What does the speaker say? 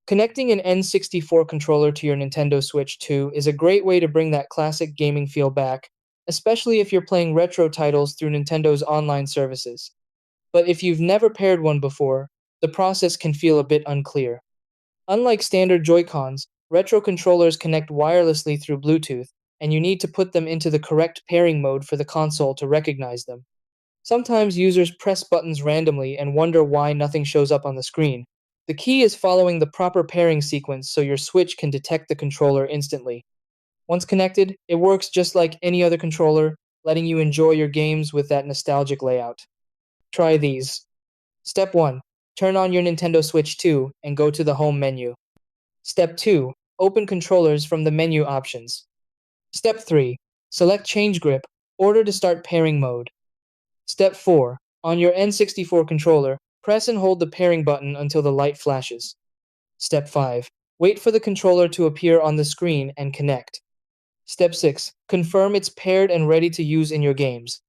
Connecting an N64 controller to your Nintendo Switch 2 is a great way to bring that classic gaming feel back, especially if you're playing retro titles through Nintendo's online services. But if you've never paired one before, the process can feel a bit unclear. Unlike standard Joy-Cons, retro controllers connect wirelessly through Bluetooth, and you need to put them into the correct pairing mode for the console to recognize them. Sometimes users press buttons randomly and wonder why nothing shows up on the screen. The key is following the proper pairing sequence so your Switch can detect the controller instantly. Once connected, it works just like any other controller, letting you enjoy your games with that nostalgic layout. Try these. Step 1. Turn on your Nintendo Switch 2 and go to the Home menu. Step 2. Open controllers from the menu options. Step 3. Select Change Grip, order to start pairing mode. Step 4. On your N64 controller, press and hold the pairing button until the light flashes. Step 5. Wait for the controller to appear on the screen and connect. Step 6. Confirm it's paired and ready to use in your games.